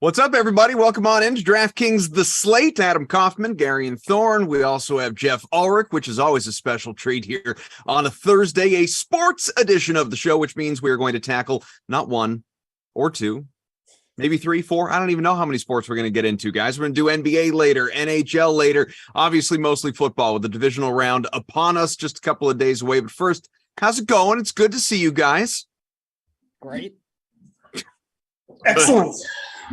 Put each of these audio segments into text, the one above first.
What's up, everybody? Welcome on into DraftKings The Slate. Adam Kaufman, Gary and Thorne. We also have Jeff Ulrich, which is always a special treat here on a Thursday, a sports edition of the show, which means we are going to tackle not one or two, maybe three, four. I don't even know how many sports we're going to get into, guys. We're going to do NBA later, NHL later, obviously mostly football with the divisional round upon us, just a couple of days away. But first, how's it going? It's good to see you guys. Great. Excellent.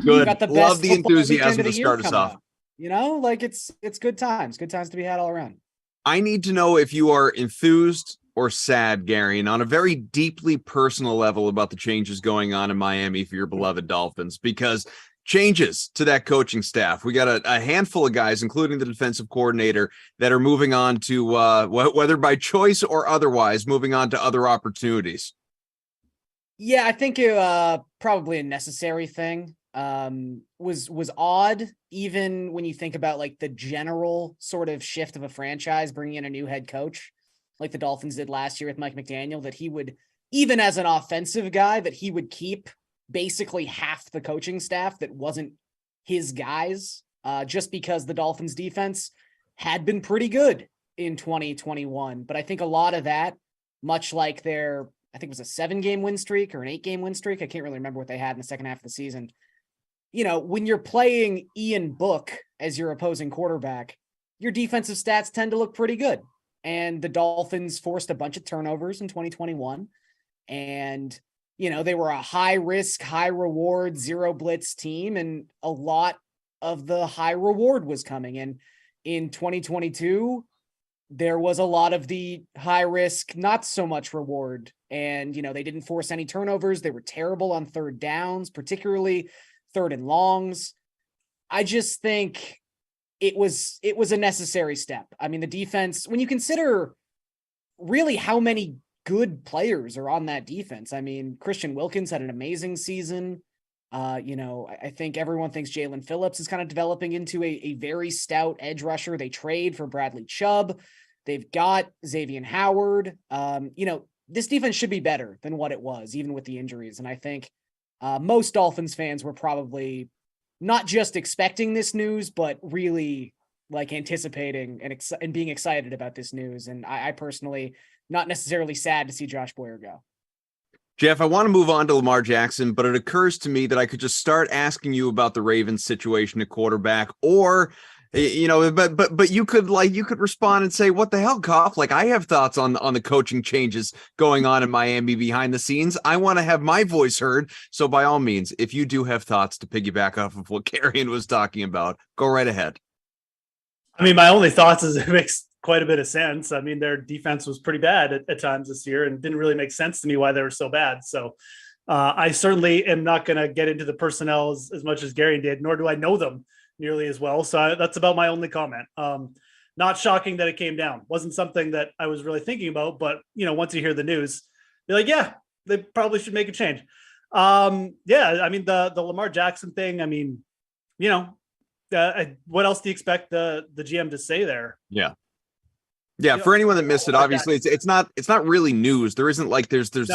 Good. Got the best Love the football enthusiasm weekend of to the year start us coming off. up. You know, like it's good times. Good times to be had all around. I need to know if you are enthused or sad, Gary, and on a very deeply personal level about the changes going on in Miami for your beloved Dolphins, because changes to that coaching staff. We got a handful of guys, including the defensive coordinator, that are moving on to, whether by choice or otherwise, moving on to other opportunities. Yeah, I think it probably a necessary thing. Was odd, even when you think about like the general sort of shift of a franchise, bringing in a new head coach like the Dolphins did last year with Mike McDaniel, that he would, even as an offensive guy, that he would keep basically half the coaching staff that wasn't his guys, just because the Dolphins defense had been pretty good in 2021. But I think a lot of that, much like their, I think it was a 7-game win streak or an 8-game win streak, I can't really remember what they had in the second half of the season. You know, when you're playing Ian Book as your opposing quarterback, your defensive stats tend to look pretty good. And the Dolphins forced a bunch of turnovers in 2021. And, you know, they were a high risk, high reward, zero blitz team. And a lot of the high reward was coming. And in 2022, there was a lot of the high risk, not so much reward. And, you know, they didn't force any turnovers. They were terrible on third downs, particularly third and longs. I just think it was a necessary step. I mean, the defense, when you consider really how many good players are on that defense, I mean, Christian Wilkins had an amazing season. You know, I think everyone thinks Jalen Phillips is kind of developing into a very stout edge rusher. They trade for Bradley Chubb. They've got Xavier Howard. You know, this defense should be better than what it was, even with the injuries. And I think most Dolphins fans were probably not just expecting this news, but really like anticipating and being excited about this news. And I personally, not necessarily sad to see Josh Boyer go. Jeff, I want to move on to Lamar Jackson, but it occurs to me that I could just start asking you about the Ravens situation at quarterback, or, you know, but you could respond and say, what the hell, Koff? Like, I have thoughts on the coaching changes going on in Miami behind the scenes. I want to have my voice heard. So by all means, if you do have thoughts to piggyback off of what Karrion was talking about, go right ahead. I mean, my only thoughts is it makes quite a bit of sense. I mean, their defense was pretty bad at times this year and didn't really make sense to me why they were so bad. So I certainly am not going to get into the personnel as much as Gary did, nor do I know them nearly as well. So that's about my only comment. Not shocking that it came down. Wasn't something that I was really thinking about, but you know, once you hear the news, you're like, yeah, they probably should make a change. Yeah, I mean, the Lamar Jackson thing, I mean, you know, what else do you expect the GM to say there? Yeah. Yeah, for anyone that missed it, obviously it's not really news. There isn't like there's this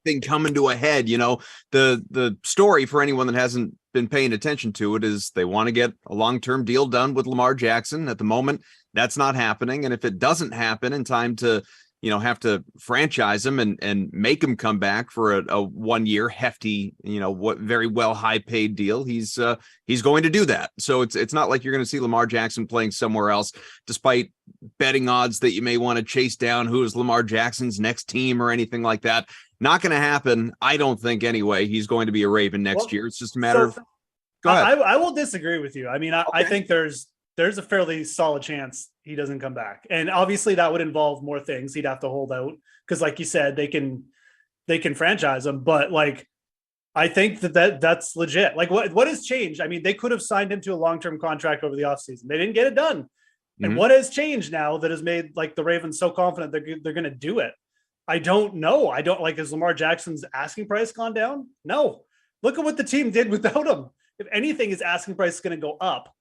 thing coming to a head, you know. The story, for anyone that hasn't been paying attention to it, is they want to get a long-term deal done with Lamar Jackson. At the moment, that's not happening, and if it doesn't happen in time to, you know, have to franchise him and make him come back for a 1-year hefty, you know, what very well high paid deal, he's going to do that. So it's not like you're going to see Lamar Jackson playing somewhere else, despite betting odds that you may want to chase down who is Lamar Jackson's next team or anything like that. Not going to happen. I don't think anyway. He's going to be a Raven next year. It's just a matter of. Go ahead. I will disagree with you. I mean, I think there's a fairly solid chance he doesn't come back. And obviously that would involve more things. He'd have to hold out because, like you said, they can franchise him. But like, I think that's legit. Like what has changed? I mean, they could have signed him to a long-term contract over the offseason. They didn't get it done. Mm-hmm. And what has changed now that has made like the Ravens so confident they're going to do it? I don't know. I don't like, has Lamar Jackson's asking price gone down? No. Look at what the team did without him. If anything, his asking price is going to go up.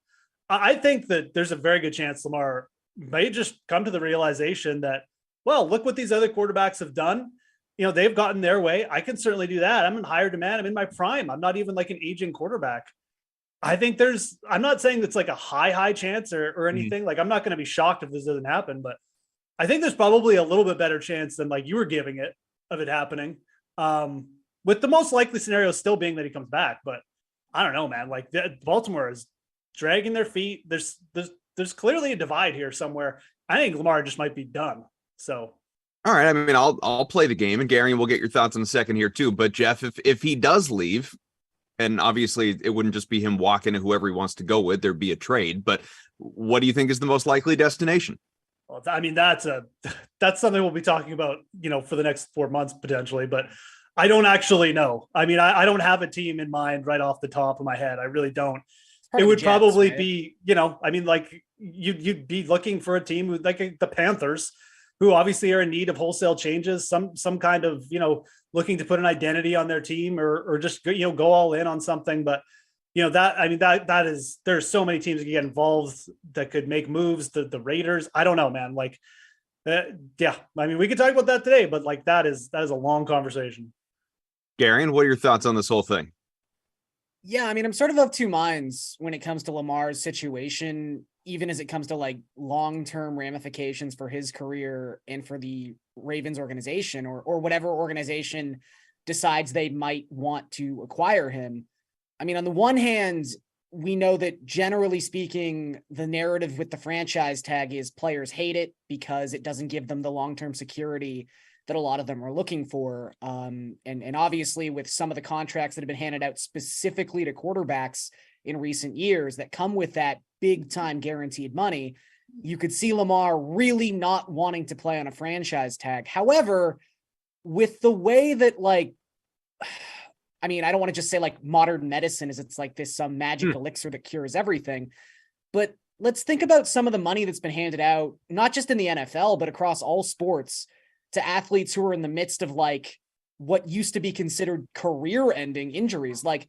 I think that there's a very good chance Lamar may just come to the realization that, well, look what these other quarterbacks have done. You know, they've gotten their way. I can certainly do that. I'm in higher demand. I'm in my prime. I'm not even like an aging quarterback. I think I'm not saying it's like a high chance or anything. Like, I'm not going to be shocked if this doesn't happen, but I think there's probably a little bit better chance than like you were giving it of it happening. With the most likely scenario still being that he comes back, but I don't know, man. Like, Baltimore is dragging their feet. There's clearly a divide here somewhere. I think Lamar just might be done. So, all right. I mean, I'll play the game, and Gary, we'll get your thoughts in a second here too. But Jeff, if he does leave, and obviously it wouldn't just be him walking to whoever he wants to go with, there'd be a trade. But what do you think is the most likely destination? Well, I mean, that's something we'll be talking about, for the next 4 months potentially, but I don't actually know. I mean, I don't have a team in mind right off the top of my head. I really don't. It would probably be, I mean, like you'd be looking for a team with like the Panthers, who obviously are in need of wholesale changes, some kind of, looking to put an identity on their team or just, go all in on something. But, there's so many teams that get involved that could make moves. The Raiders, I don't know, man. Like, yeah, I mean, we could talk about that today, but like, that is a long conversation. Gary, what are your thoughts on this whole thing? Yeah, I mean, I'm sort of two minds when it comes to Lamar's situation, even as it comes to like long-term ramifications for his career and for the Ravens organization or whatever organization decides they might want to acquire him. I mean, on the one hand, we know that generally speaking, the narrative with the franchise tag is players hate it because it doesn't give them the long-term security that a lot of them are looking for. And obviously with some of the contracts that have been handed out specifically to quarterbacks in recent years that come with that big time guaranteed money, you could see Lamar really not wanting to play on a franchise tag. However, with the way that like, I mean, I don't want to just say like modern medicine is it's like this some magic elixir that cures everything, but let's think about some of the money that's been handed out, not just in the NFL, but across all sports to athletes who are in the midst of like what used to be considered career ending injuries. Like,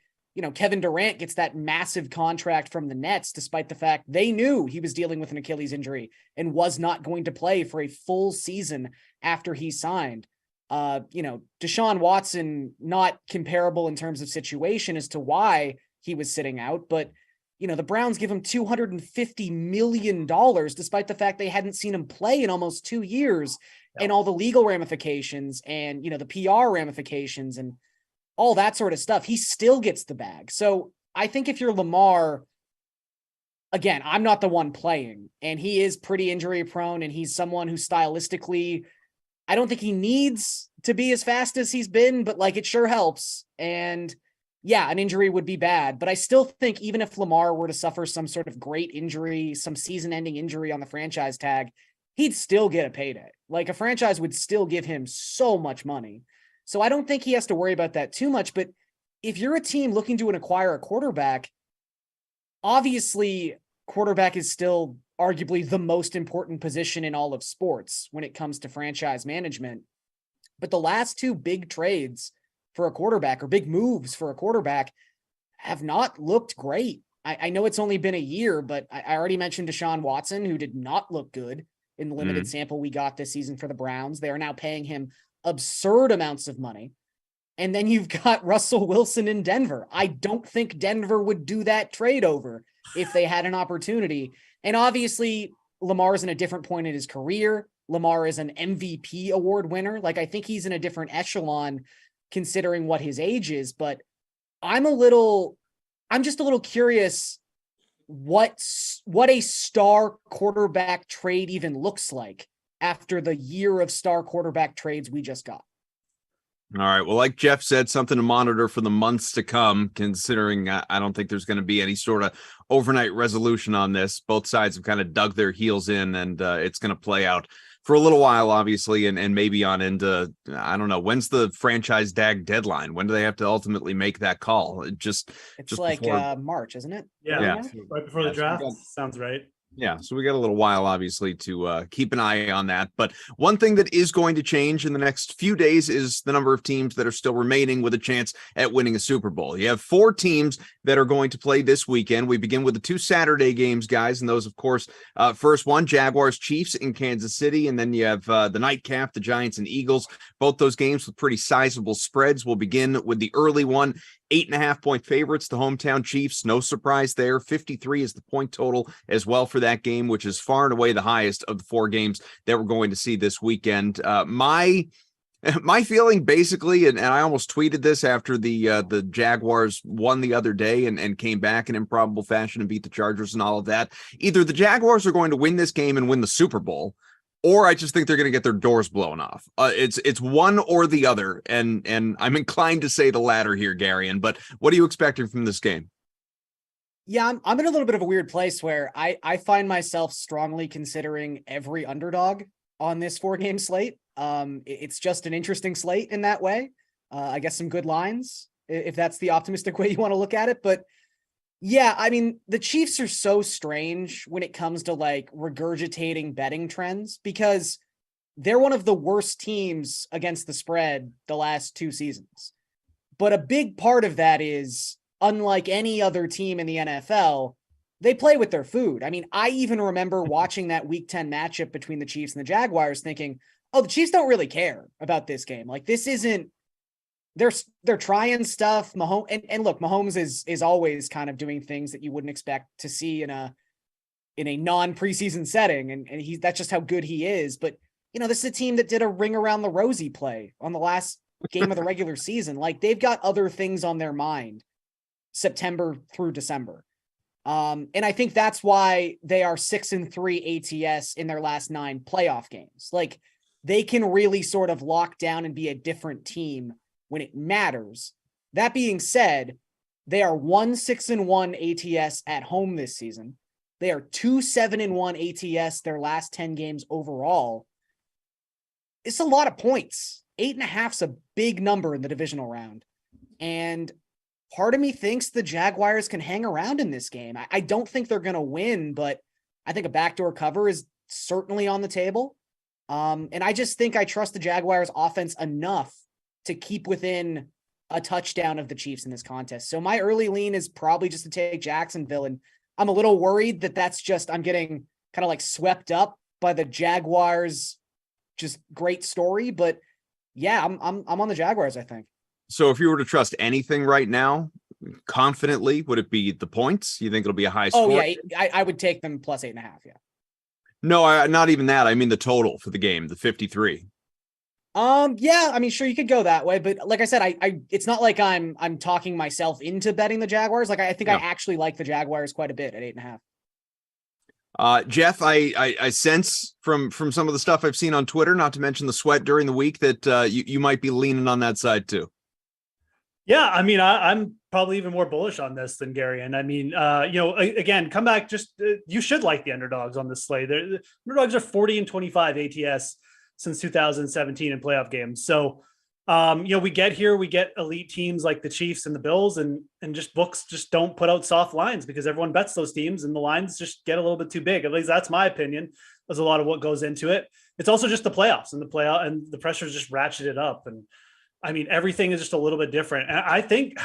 Kevin Durant gets that massive contract from the Nets, despite the fact they knew he was dealing with an Achilles injury and was not going to play for a full season after he signed. Deshaun Watson, not comparable in terms of situation as to why he was sitting out, but the Browns give him $250 million, despite the fact they hadn't seen him play in almost 2 years, and all the legal ramifications and, the PR ramifications and all that sort of stuff. He still gets the bag. So I think if you're Lamar, again, I'm not the one playing, and he is pretty injury prone, and he's someone who stylistically, I don't think he needs to be as fast as he's been, but like it sure helps. And yeah, an injury would be bad, but I still think even if Lamar were to suffer some sort of great injury, some season-ending injury on the franchise tag, he'd still get a payday. Like a franchise would still give him so much money. So I don't think he has to worry about that too much. But if you're a team looking to acquire a quarterback, obviously quarterback is still arguably the most important position in all of sports when it comes to franchise management. But the last two big trades for a quarterback or big moves for a quarterback have not looked great. I know it's only been a year, but I already mentioned Deshaun Watson, who did not look good in the limited sample we got this season for the Browns. They are now paying him absurd amounts of money. And then you've got Russell Wilson in Denver. I don't think Denver would do that trade over if they had an opportunity. And obviously, Lamar is in a different point in his career. Lamar is an MVP award winner. Like, I think he's in a different echelon considering what his age is, but I'm just a little curious what a star quarterback trade even looks like after the year of star quarterback trades we just got. All right. Well, like Jeff said, something to monitor for the months to come, considering I don't think there's going to be any sort of overnight resolution on this. Both sides have kind of dug their heels in, and it's going to play out for a little while, obviously, and maybe on into, I don't know, when's the franchise tag deadline? When do they have to ultimately make that call? It's just like before... March, isn't it? Yeah. Right before the draft. Sounds right. Yeah, so we got a little while, obviously, to keep an eye on that. But one thing that is going to change in the next few days is the number of teams that are still remaining with a chance at winning a Super Bowl. You have 4 teams that are going to play this weekend. We begin with the 2 Saturday games, guys, and those, of course, first one, Jaguars Chiefs in Kansas City, and then you have the nightcap, the Giants and Eagles. Both those games with pretty sizable spreads. We'll begin with the early one 8.5-point favorites, the hometown Chiefs. No surprise there. 53 is the point total as well for that game, which is far and away the highest of the 4 games that we're going to see this weekend. My feeling basically, and I almost tweeted this after the Jaguars won the other day and came back in improbable fashion and beat the Chargers and all of that. Either the Jaguars are going to win this game and win the Super Bowl, or I just think they're going to get their doors blown off. It's one or the other, and I'm inclined to say the latter here, Garion. But what are you expecting from this game? Yeah, I'm in a little bit of a weird place where I find myself strongly considering every underdog on this 4-game slate. It's just an interesting slate in that way. I guess some good lines, if that's the optimistic way you want to look at it. But yeah, I mean, the Chiefs are so strange when it comes to like regurgitating betting trends, because they're one of the worst teams against the spread the last 2 seasons. But a big part of that is, unlike any other team in the NFL, they play with their food. I mean, I even remember watching that Week 10 matchup between the Chiefs and the Jaguars thinking, oh, the Chiefs don't really care about this game. Like, this isn't, they're trying stuff. Mahomes, and look, Mahomes is always kind of doing things that you wouldn't expect to see in a non-preseason setting. And that's just how good he is. But, you know, this is a team that did a ring around the rosy play on the last game of the regular season. Like, they've got other things on their mind September through December. And I think that's why they are 6-3 ATS in their last 9 playoff games. Like, they can really sort of lock down and be a different team when it matters. That being said, they are 1-6-1 ATS at home this season. They are 2-7-1 ATS their last 10 games overall. It's a lot of points. 8.5 is a big number in the divisional round. And part of me thinks the Jaguars can hang around in this game. I don't think they're going to win, but I think a backdoor cover is certainly on the table. And I just think I trust the Jaguars offense enough to keep within a touchdown of the Chiefs in this contest. So my early lean is probably just to take Jacksonville. And I'm a little worried that that's just, I'm getting kind of like swept up by the Jaguars, just great story. But yeah, I'm on the Jaguars, I think. So if you were to trust anything right now, confidently, would it be the points? You think it'll be a high score? Oh yeah, I would take them plus 8.5. Yeah. No, not even that. I mean the total for the game, the 53. Yeah, I mean, sure, you could go that way, but like I said, I it's not like I'm talking myself into betting the Jaguars. Like, I think I actually like the Jaguars quite a bit at 8.5. Jeff, I sense from some of the stuff I've seen on Twitter, not to mention the sweat during the week, that you might be leaning on that side too. Yeah, I mean, I'm probably even more bullish on this than Gary. And I mean, again, come back. Just you should like the underdogs on this slate. The underdogs are 40-25 ATS since 2017 in playoff games. So, we get elite teams like the Chiefs and the Bills, and just books just don't put out soft lines because everyone bets those teams, and the lines just get a little bit too big. At least that's my opinion. There's a lot of what goes into it. It's also just the playoffs, and the pressure's just ratcheted up. And I mean, everything is just a little bit different. And I think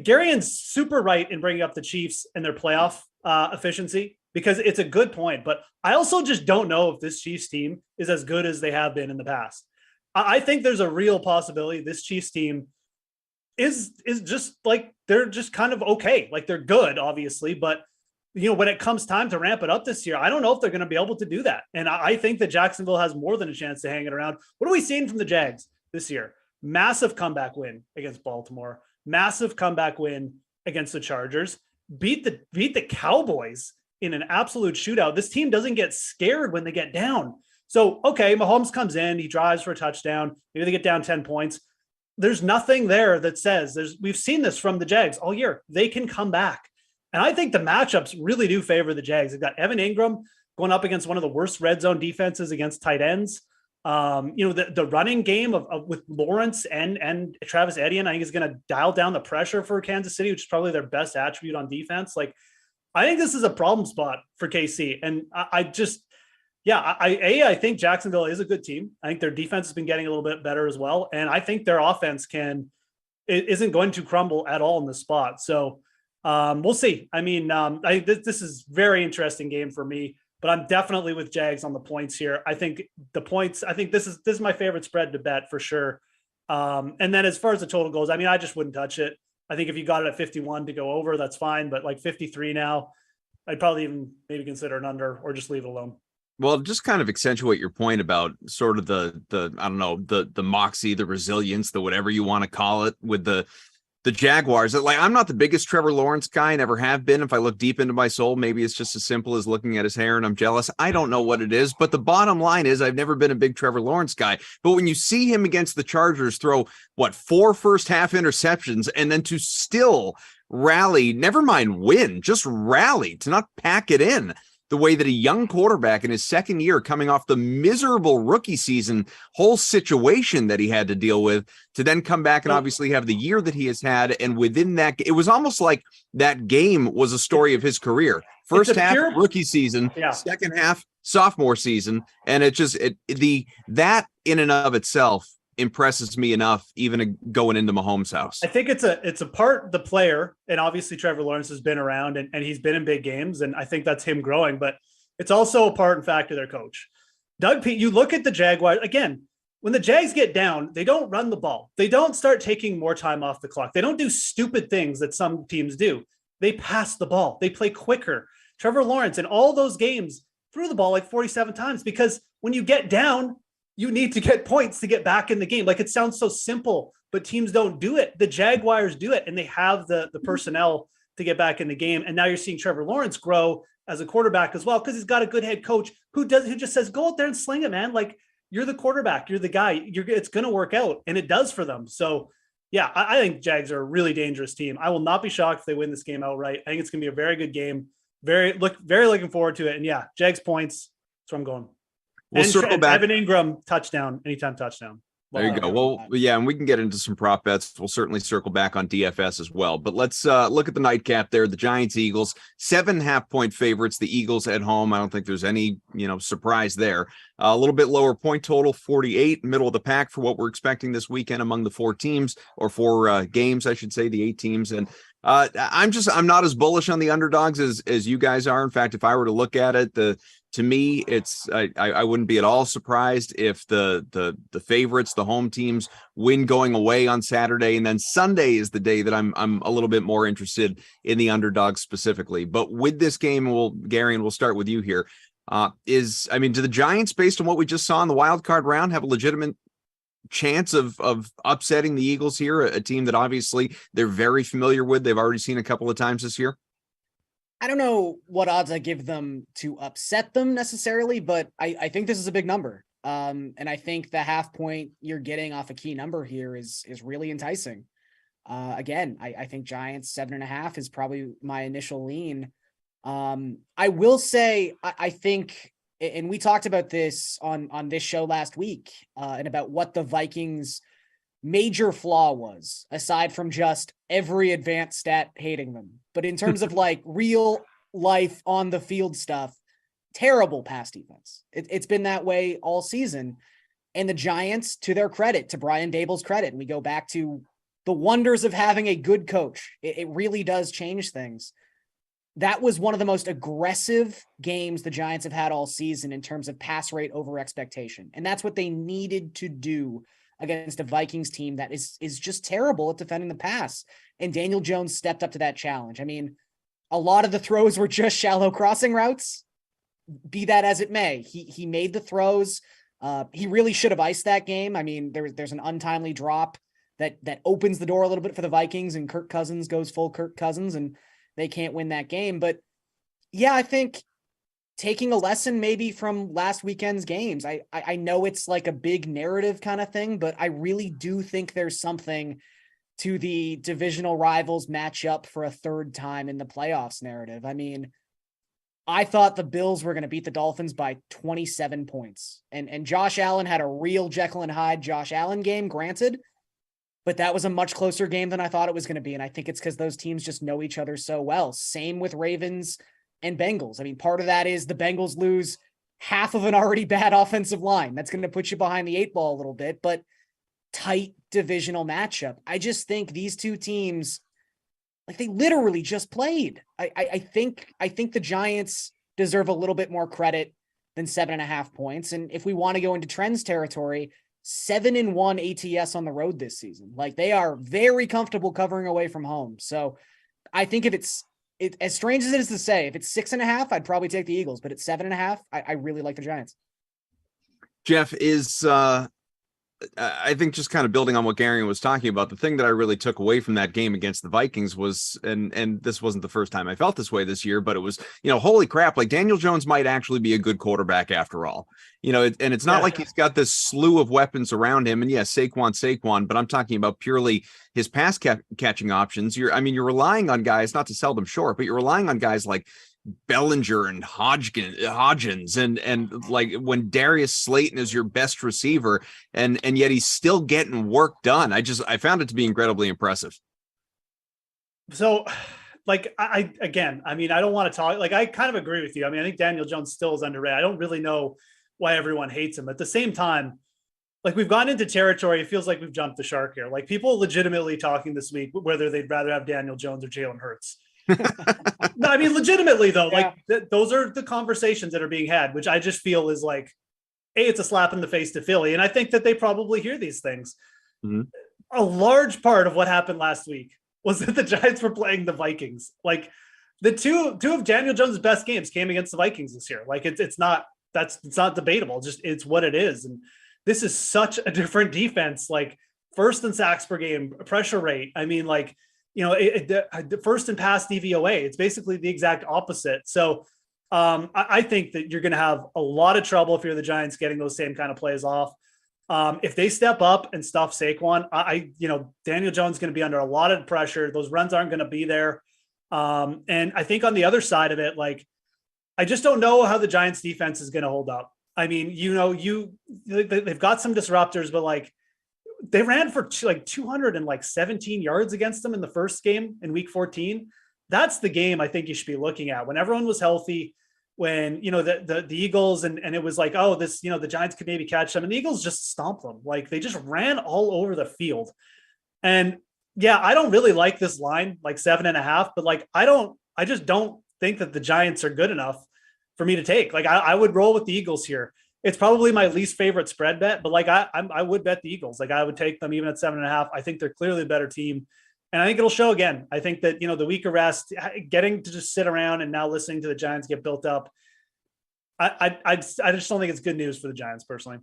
Garion's super right in bringing up the Chiefs and their playoff efficiency, because it's a good point. But I also just don't know if this Chiefs team is as good as they have been in the past. I think there's a real possibility this Chiefs team is just like, they're just kind of okay. Like, they're good, obviously, but when it comes time to ramp it up this year, I don't know if they're going to be able to do that. And I think that Jacksonville has more than a chance to hang it around. What are we seeing from the Jags this year? Massive comeback win against Baltimore, massive comeback win against the Chargers, beat the Cowboys in an absolute shootout. This team doesn't get scared when they get down. So, okay, Mahomes comes in, he drives for a touchdown. Maybe they get down 10 points. There's nothing there that says we've seen this from the Jags all year. They can come back. And I think the matchups really do favor the Jags. They've got Evan Ingram going up against one of the worst red zone defenses against tight ends. The running game with Lawrence and Travis Etienne, I think, is going to dial down the pressure for Kansas City, which is probably their best attribute on defense. Like, I think this is a problem spot for KC. And I think Jacksonville is a good team. I think their defense has been getting a little bit better as well. And I think their offense isn't going to crumble at all in this spot. So we'll see. I mean, this is very interesting game for me, but I'm definitely with Jags on the points here. I think this is my favorite spread to bet for sure. And then as far as the total goes, I mean, I just wouldn't touch it. I think if you got it at 51 to go over, that's fine. But like 53 now, I'd probably even maybe consider an under or just leave it alone. Well, just kind of accentuate your point about sort of the I don't know, the moxie, the resilience, the whatever you want to call it with the Jaguars. Like, I'm not the biggest Trevor Lawrence guy, never have been. If I look deep into my soul, maybe it's just as simple as looking at his hair and I'm jealous. I don't know what it is, but the bottom line is I've never been a big Trevor Lawrence guy. But when you see him against the Chargers throw 4 first half interceptions and then to still rally, never mind win, just rally, to not pack it in the way that a young quarterback in his second year, coming off the miserable rookie season, whole situation that he had to deal with, to then come back and obviously have the year that he has had. And within that, it was almost like that game was a story of his career. First half rookie season, second half sophomore season. And that in and of itself impresses me enough, even going into Mahomes' house. I think it's a part the player, and obviously Trevor Lawrence has been around and he's been in big games, and I think that's him growing, but it's also a part and fact of their coach. Doug Pete, you look at the Jaguars, again, when the Jags get down, they don't run the ball. They don't start taking more time off the clock. They don't do stupid things that some teams do. They pass the ball. They play quicker. Trevor Lawrence in all those games threw the ball like 47 times because when you get down, you need to get points to get back in the game. Like, it sounds so simple, but teams don't do it. The Jaguars do it, and they have the personnel to get back in the game. And now you're seeing Trevor Lawrence grow as a quarterback as well, because he's got a good head coach who just says, go out there and sling it, man. Like, you're the quarterback, you're the guy. It's going to work out, and it does for them. So, yeah, I think Jags are a really dangerous team. I will not be shocked if they win this game outright. I think it's going to be a very good game. Very looking forward to it. And yeah, Jags points. That's where I'm going. We'll circle back. Evan Ingram touchdown, anytime touchdown. There you go. Well, yeah, and we can get into some prop bets. We'll certainly circle back on DFS as well. But let's look at the nightcap there. The Giants, Eagles, 7.5 point favorites. The Eagles at home. I don't think there's any, surprise there. A little bit lower point total, 48, middle of the pack for what we're expecting this weekend among the 4 teams, or 4 games, I should say, the 8 teams. And I'm not as bullish on the underdogs as you guys are. In fact, if I were to look at it, to me, it's I wouldn't be at all surprised if the favorites, the home teams, win going away on Saturday, and then Sunday is the day that I'm a little bit more interested in the underdogs specifically. But with this game, Gary, and we'll start with you here. Do the Giants, based on what we just saw in the wild card round, have a legitimate chance of upsetting the Eagles here, a team that obviously they're very familiar with? They've already seen a couple of times this year. I don't know what odds I give them to upset them necessarily, but I think this is a big number. And I think the half point you're getting off a key number here is really enticing. Again, I think Giants 7.5 is probably my initial lean. I will say, I think, and we talked about this on this show last week, and about what the Vikings' major flaw was, aside from just every advanced stat hating them. But in terms of like real life on the field stuff, terrible pass defense. It's been that way all season. And the Giants, to their credit, to Brian Daboll's credit, and we go back to the wonders of having a good coach. It really does change things. That was one of the most aggressive games the Giants have had all season in terms of pass rate over expectation. And that's what they needed to do against a Vikings team that is just terrible at defending the pass. And Daniel Jones stepped up to that challenge. I mean, a lot of the throws were just shallow crossing routes. Be that as it may, he made the throws. He really should have iced that game. I mean, there's an untimely drop that opens the door a little bit for the Vikings, and Kirk Cousins goes full Kirk Cousins, and they can't win that game. But yeah, I think taking a lesson maybe from last weekend's games. I know it's like a big narrative kind of thing, but I really do think there's something to the divisional rivals match up for a third time in the playoffs narrative. I mean, I thought the Bills were going to beat the Dolphins by 27 points. And Josh Allen had a real Jekyll and Hyde Josh Allen game, granted, but that was a much closer game than I thought it was going to be. And I think it's because those teams just know each other so well. Same with Ravens and Bengals. I mean, part of that is the Bengals lose half of an already bad offensive line. That's going to put you behind the 8 ball a little bit, but tight divisional matchup. I just think these two teams, like, they literally just played. I think the Giants deserve a little bit more credit than 7.5 points. And if we want to go into trends territory, 7-1 ATS on the road this season. Like, they are very comfortable covering away from home. So I think if it's as strange as it is to say, if it's 6.5, I'd probably take the Eagles, but at 7.5, I really like the Giants. Jeff, is I think just kind of building on what Gary was talking about, the thing that I really took away from that game against the Vikings was, and this wasn't the first time I felt this way this year, but it was, holy crap, like Daniel Jones might actually be a good quarterback after all, and it's not like he's got this slew of weapons around him. And yes, Saquon, but I'm talking about purely his pass catching options. You're relying on guys, not to sell them short, but you're relying on guys like Bellinger and Hodgins and like when Darius Slayton is your best receiver, and yet he's still getting work done. I found it to be incredibly impressive. So I don't want to talk, like, I kind of agree with you. I think Daniel Jones still is underrated. I don't really know why everyone hates him. At the same time, like, we've gone into territory, it feels like we've jumped the shark here. Like, people legitimately talking this week whether they'd rather have Daniel Jones or Jalen Hurts. No, legitimately though, like, those are the conversations that are being had, which I just feel is like, A, it's a slap in the face to Philly. And I think that they probably hear these things. Mm-hmm. A large part of what happened last week was that the Giants were playing the Vikings. Like, the two of Daniel Jones' best games came against the Vikings this year. Like, it's not debatable. Just, it's what it is. And this is such a different defense, like first in sacks per game, pressure rate. The first and pass DVOA, it's basically the exact opposite. So I think that you're going to have a lot of trouble if you're the Giants getting those same kind of plays off. If they step up and stuff Saquon, Daniel Jones is going to be under a lot of pressure. Those runs aren't going to be there. And I think on the other side of it, like, I just don't know how the Giants defense is going to hold up. They've got some disruptors, but like, they ran for 217 yards against them in the first game in week 14. That's the game I think you should be looking at when everyone was healthy, when, the Eagles and it was like, oh, this, the Giants could maybe catch them, and the Eagles just stomped them. Like, they just ran all over the field. And yeah, I don't really like this line, like 7.5, but like, I just don't think that the Giants are good enough for me to take. Like, I would roll with the Eagles here. It's probably my least favorite spread bet, but like, I would bet the Eagles. Like, I would take them even at 7.5. I think they're clearly a better team. And I think it'll show again. I think that, the week of rest, getting to just sit around and now listening to the Giants get built up, I just don't think it's good news for the Giants personally.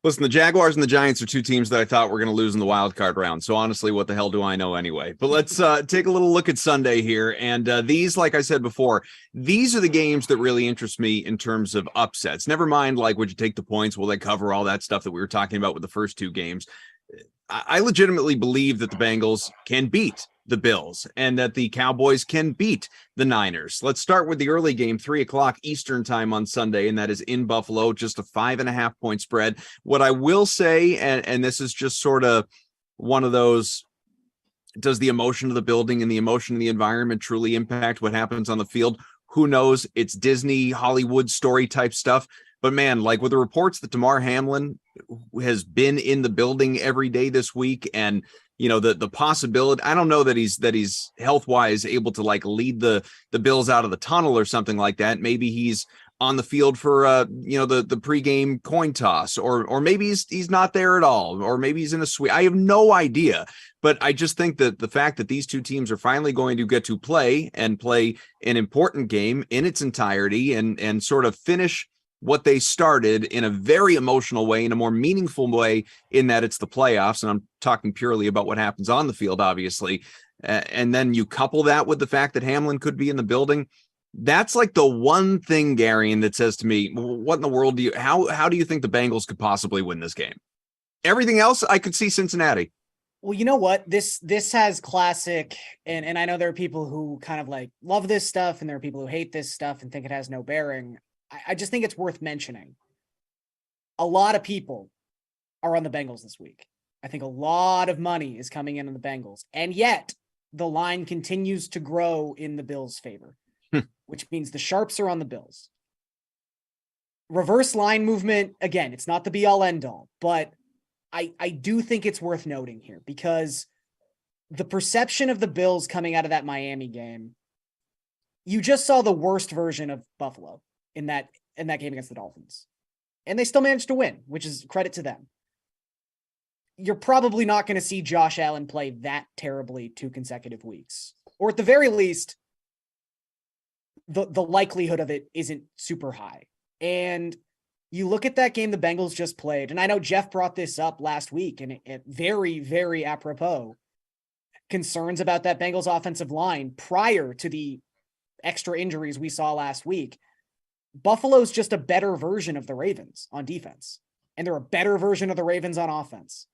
Listen, the Jaguars and the Giants are two teams that I thought were going to lose in the wild card round. So honestly, what the hell do I know anyway? But let's take a little look at Sunday here. And these, like I said before, these are the games that really interest me in terms of upsets. Never mind, like, would you take the points? Will they cover all that stuff that we were talking about with the first two games? I legitimately believe that the Bengals can beat the Bills and that the Cowboys can beat the Niners. Let's start with the early game, 3:00 Eastern time on Sunday, and that is in Buffalo, just a 5.5 point spread. What I will say, and this is just sort of one of those, does the emotion of the building and the emotion of the environment truly impact what happens on the field? Who knows? It's Disney, Hollywood story type stuff. But man, like, with the reports that Damar Hamlin has been in the building every day this week, and the possibility, I don't know that he's health-wise able to like lead the Bills out of the tunnel or something like that. Maybe he's on the field for the pregame coin toss, or maybe he's not there at all, or maybe he's in a suite. I have no idea. But I just think that the fact that these two teams are finally going to get to play an important game in its entirety and sort of finish what they started in a very emotional way, in a more meaningful way, in that it's the playoffs. And I'm talking purely about what happens on the field, obviously. And then you couple that with the fact that Hamlin could be in the building. That's like the one thing, Gary, that says to me, what in the world how do you think the Bengals could possibly win this game? Everything else, I could see Cincinnati. Well, you know what? This has classic, and I know there are people who kind of like love this stuff, and there are people who hate this stuff and think it has no bearing. I just think it's worth mentioning. A lot of people are on the Bengals this week. I think a lot of money is coming in on the Bengals, and yet the line continues to grow in the Bills' favor, which means the sharps are on the Bills. Reverse line movement, again, it's not the be-all end-all, but I do think it's worth noting here, because the perception of the Bills coming out of that Miami game, you just saw the worst version of Buffalo in that game against the Dolphins. And they still managed to win, which is credit to them. you're probably not going to see Josh Allen play that terribly 2 consecutive weeks. Or at the very least, the likelihood of it isn't super high. And you look at that game the Bengals just played, and I know Jeff brought this up last week, and it very, very apropos, concerns about that Bengals offensive line prior to the extra injuries we saw last week. Buffalo's just a better version of the Ravens on defense, and they're a better version of the Ravens on offense.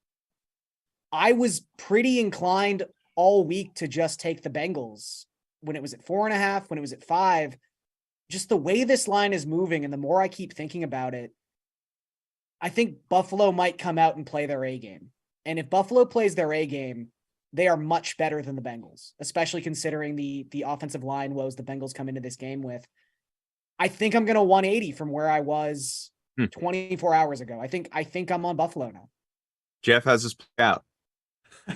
I was pretty inclined all week to just take the Bengals when it was at 4.5, when it was at 5. Just the way this line is moving, and the more I keep thinking about it, I think Buffalo might come out and play their A game. And if Buffalo plays their A game, they are much better than the Bengals, especially considering the offensive line woes the Bengals come into this game with. I think I'm going to 180 from where I was 24 hours ago. I think I'm on Buffalo now. Jeff has this out.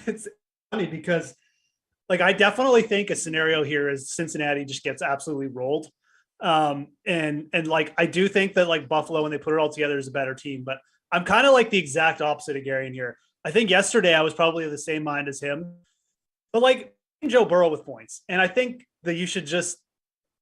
It's funny because, like, I definitely think a scenario here is Cincinnati just gets absolutely rolled. And like, I do think that, like, Buffalo, when they put it all together, is a better team, but I'm kind of like the exact opposite of Gary in here. I think yesterday I was probably of the same mind as him, but like Joe Burrow with points. And I think that you should just,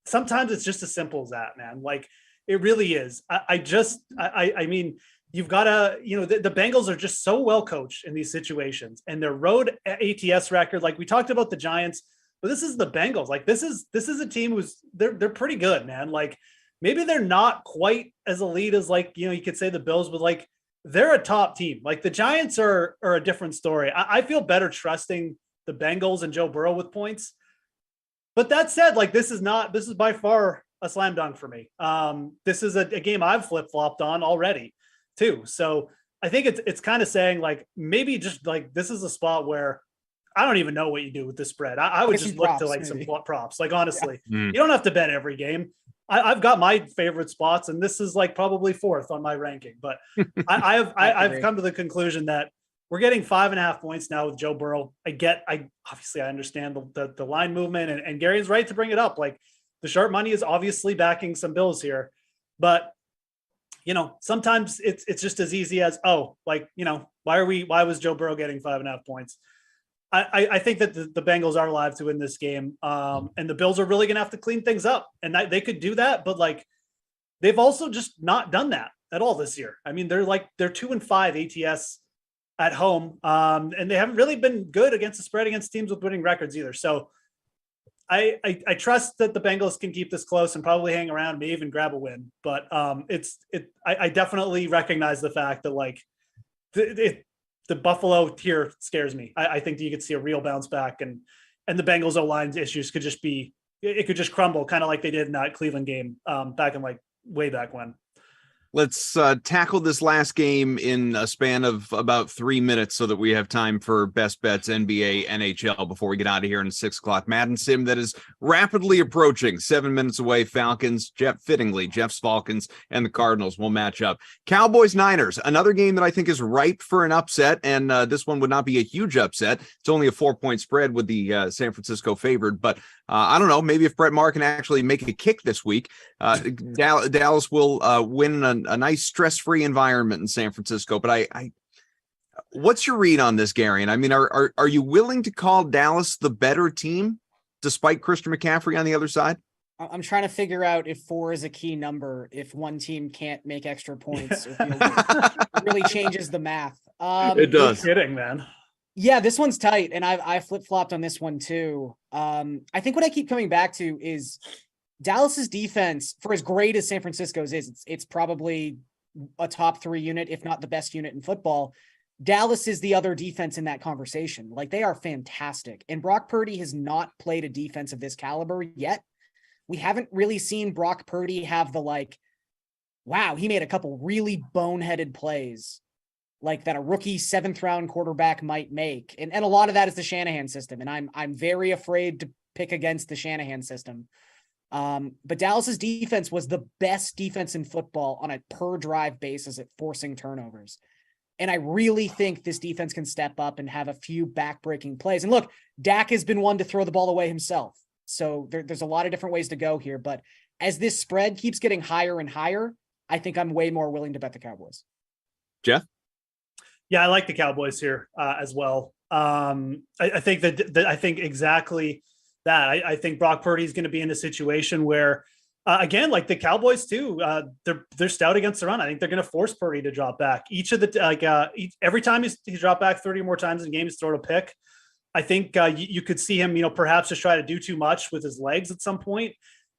sometimes it's just as simple as that, man. Like, it really is. I mean, you've got to, the Bengals are just so well coached in these situations, and their road ATS record, like we talked about the Giants, but this is the Bengals. Like, this is a team who's they're pretty good, man. Like, maybe they're not quite as elite as, like, you could say the Bills, but like, they're a top team. Like, the Giants are a different story. I feel better trusting the Bengals and Joe Burrow with points. But that said, like, this is by far a slam dunk for me. This is a game I've flip-flopped on already too. So I think it's kind of saying, like, maybe just like, this is a spot where I don't even know what you do with the spread. I would just look to like maybe some props. Like, honestly, you don't have to bet every game. I've got my favorite spots, and this is like probably 4th on my ranking, but I've come to the conclusion that we're getting 5.5 points now with Joe Burrow. I obviously understand the line movement, and Gary's right to bring it up. Like, the sharp money is obviously backing some Bills here, but sometimes it's just as easy as, why was Joe Burrow getting 5.5 points? I think that the Bengals are live to win this game. And the Bills are really going to have to clean things up, and they could do that, but like, they've also just not done that at all this year. I mean, they're 2-5 ATS at home. And they haven't really been good against the spread against teams with winning records either. So I trust that the Bengals can keep this close and probably hang around, may even grab a win. But I definitely recognize the fact that, like, the Buffalo here scares me. I think that you could see a real bounce back, and the Bengals O-line issues could just crumble, kind of like they did in that Cleveland game back in, like, way back when. Let's tackle this last game in a span of about 3 minutes so that we have time for best bets, NBA, NHL, before we get out of here in 6 o'clock Madden Sim that is rapidly approaching. 7 minutes away. Falcons, Jeff's Falcons, and the Cardinals will match up. Cowboys, Niners, another game that I think is ripe for an upset, and this one would not be a huge upset. It's only a 4-point spread with the San Francisco favored, but I don't know, maybe if Brett Maher can actually make a kick this week, Dallas will win a nice stress-free environment in San Francisco. But what's your read on this, Gary? And I mean, are you willing to call Dallas the better team despite Christian McCaffrey on the other side? I'm trying to figure out if 4 is a key number, if one team can't make extra points. It really changes the math. It does. You're kidding, man. Yeah, this one's tight, and I flip-flopped on this one too. I think what I keep coming back to is Dallas's defense, for as great as San Francisco's is, it's probably a top 3 unit, if not the best unit in football. Dallas is the other defense in that conversation. Like, they are fantastic. And Brock Purdy has not played a defense of this caliber yet. We haven't really seen Brock Purdy have the, like, wow, he made a couple really boneheaded plays like that a rookie 7th round quarterback might make. And a lot of that is the Shanahan system. And I'm very afraid to pick against the Shanahan system. But Dallas's defense was the best defense in football on a per drive basis at forcing turnovers. And I really think this defense can step up and have a few backbreaking plays. And look, Dak has been one to throw the ball away himself. So there's a lot of different ways to go here. But as this spread keeps getting higher and higher, I think I'm way more willing to bet the Cowboys. Jeff? Yeah, I like the Cowboys here as well. I think that I think exactly that. I think Brock Purdy is going to be in a situation where, again, like the Cowboys too, they're stout against the run. I think they're going to force Purdy to drop back. Every time he's dropped back 30 or more times in games, throw a pick. I think you could see him, perhaps just try to do too much with his legs at some point,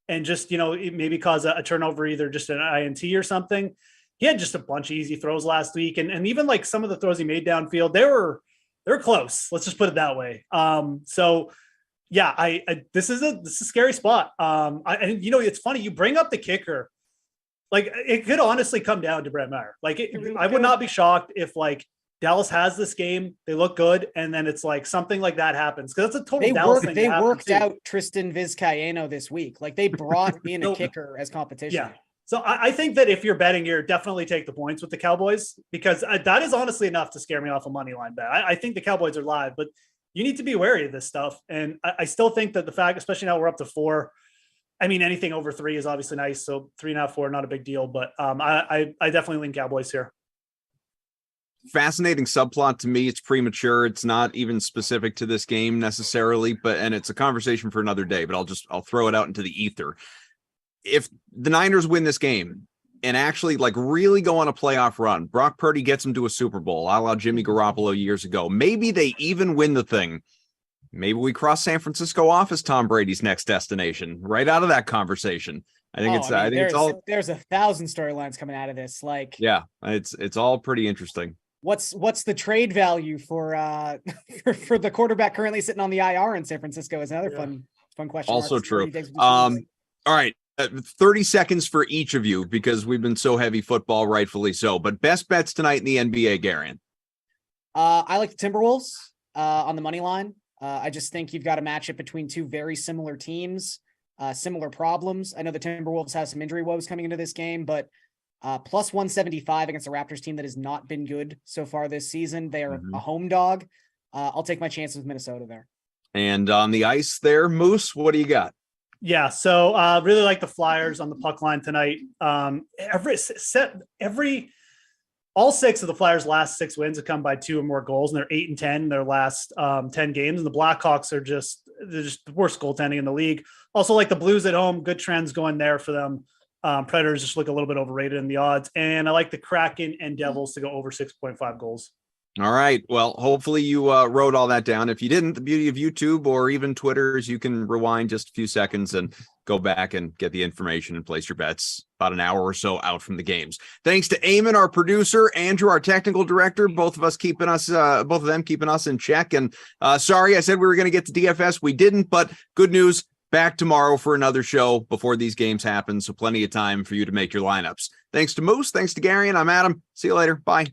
and just maybe cause a turnover, either just an INT or something. He had just a bunch of easy throws last week, and even like some of the throws he made downfield, they were close. Let's just put it that way. So yeah, this is a scary spot. It's funny you bring up the kicker. Like it could honestly come down to Brett Maher. Like I would not be shocked if like Dallas has this game, they look good, and then it's like something like that happens, because that's a total Dallas thing. They worked out Tristan Vizcaino this week. Like they brought in a kicker as competition. Yeah. So I think that if you're betting here, definitely take the points with the Cowboys, because that is honestly enough to scare me off a money line bet. I think the Cowboys are live, but you need to be wary of this stuff. And I still think that the fact, especially now we're up to 4, I mean, anything over 3 is obviously nice. So 3.5, 4, not a big deal, but I definitely lean Cowboys here. Fascinating subplot to me. It's premature. It's not even specific to this game necessarily, and it's a conversation for another day, but I'll throw it out into the ether. If the Niners win this game and actually like really go on a playoff run, Brock Purdy gets them to a Super Bowl, a la Jimmy Garoppolo years ago. Maybe they even win the thing. Maybe we cross San Francisco off as Tom Brady's next destination right out of that conversation. I think there's 1,000 storylines coming out of this. Like, yeah, it's all pretty interesting. What's the trade value for for the quarterback currently sitting on the IR in San Francisco is another fun question. Also true. All right. 30 seconds for each of you, because we've been so heavy football, rightfully so. But best bets tonight in the NBA, Garion. I like the Timberwolves on the money line. I just think you've got a matchup between two very similar teams, similar problems. I know the Timberwolves have some injury woes coming into this game, but plus 175 against a Raptors team that has not been good so far this season. They are a home dog. I'll take my chances with Minnesota there. And on the ice there, Moose, what do you got? Yeah, so really like the Flyers on the puck line tonight. All 6 of the Flyers' last 6 wins have come by 2 or more goals, and they're 8-10 in their last 10 games. And the Blackhawks are just the worst goaltending in the league. Also, like the Blues at home, good trends going there for them. Predators just look a little bit overrated in the odds, and I like the Kraken and Devils to go over 6.5 goals. All right. Well, hopefully you wrote all that down. If you didn't, the beauty of YouTube or even Twitter is you can rewind just a few seconds and go back and get the information and place your bets about an hour or so out from the games. Thanks to Eamon, our producer, Andrew, our technical director, both of them keeping us in check. And sorry, I said we were going to get to DFS. We didn't, but good news. Back tomorrow for another show before these games happen. So plenty of time for you to make your lineups. Thanks to Moose. Thanks to Gary. And I'm Adam. See you later. Bye.